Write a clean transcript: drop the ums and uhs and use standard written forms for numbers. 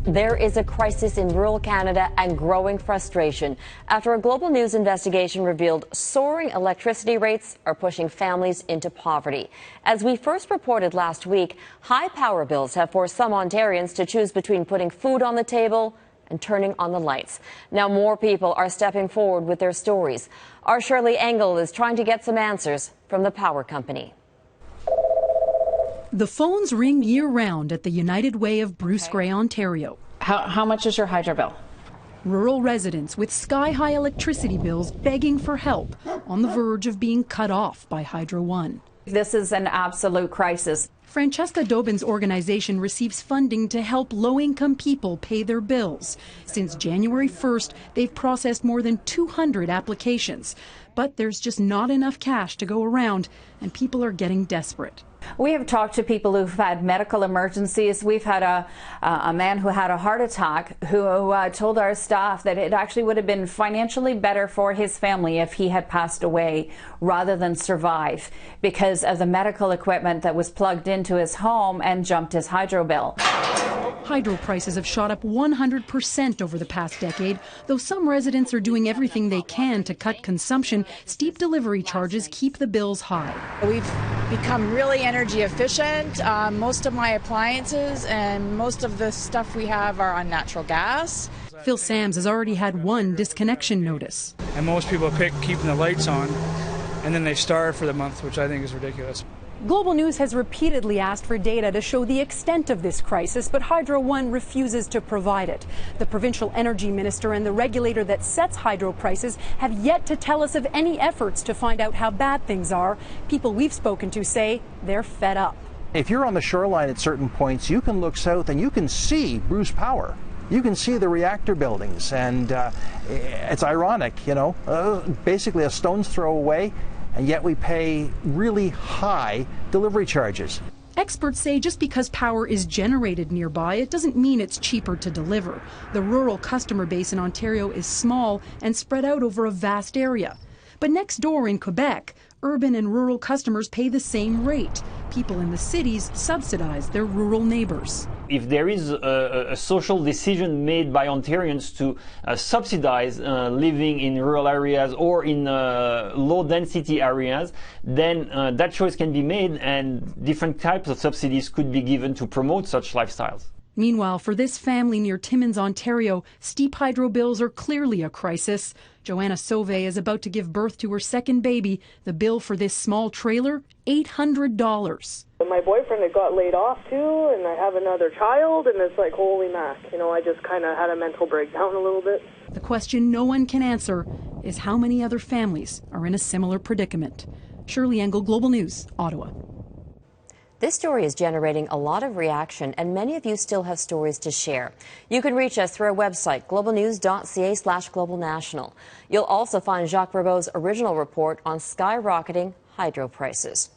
There is a crisis in rural Canada and growing frustration after a Global News investigation revealed soaring electricity rates are pushing families into poverty. As we first reported last week, high power bills have forced some Ontarians to choose between putting food on the table and turning on the lights. Now more people are stepping forward with their stories. Our Shirlee Engel is trying to get some answers from the power company. The phones ring year-round at the United Way of Bruce Grey, Ontario. How much is your hydro bill? Rural residents with sky-high electricity bills begging for help, on the verge of being cut off by Hydro One. This is an absolute crisis. Francesca Dobin's organization receives funding to help low-income people pay their bills. Since January 1st, they've processed more than 200 applications. But there's just not enough cash to go around, and people are getting desperate. We have talked to people who've had medical emergencies. We've had a man who had a heart attack who told our staff that it actually would have been financially better for his family if he had passed away rather than survive because of the medical equipment that was plugged into his home and jumped his hydro bill. Hydro prices have shot up 100% over the past decade. Though some residents are doing everything they can to cut consumption, steep delivery charges keep the bills high. We've become really energy efficient. Most of my appliances and most of the stuff we have are on natural gas. Phil Sams has already had one disconnection notice. And most people pick keeping the lights on, and then they starve for the month, which I think is ridiculous. Global News has repeatedly asked for data to show the extent of this crisis, but Hydro One refuses to provide it. The provincial energy minister and the regulator that sets hydro prices have yet to tell us of any efforts to find out how bad things are. People we've spoken to say they're fed up. If you're on the shoreline at certain points, you can look south and you can see Bruce Power. You can see the reactor buildings, and it's ironic, basically a stone's throw away. And yet we pay really high delivery charges. Experts say just because power is generated nearby, it doesn't mean it's cheaper to deliver. The rural customer base in Ontario is small and spread out over a vast area. But next door in Quebec, urban and rural customers pay the same rate. People in the cities subsidize their rural neighbors. If there is a social decision made by Ontarians to subsidize living in rural areas or in low-density areas, then that choice can be made and different types of subsidies could be given to promote such lifestyles. Meanwhile, for this family near Timmins, Ontario, steep hydro bills are clearly a crisis. Joanna Sauvé is about to give birth to her second baby. The bill for this small trailer, $800. My boyfriend had got laid off too, and I have another child, and it's like, holy mac. I just kind of had a mental breakdown a little bit. The question no one can answer is how many other families are in a similar predicament. Shirlee Engel, Global News, Ottawa. This story is generating a lot of reaction, and many of you still have stories to share. You can reach us through our website, globalnews.ca/globalnational. You'll also find Jacques Verbeau's original report on skyrocketing hydro prices.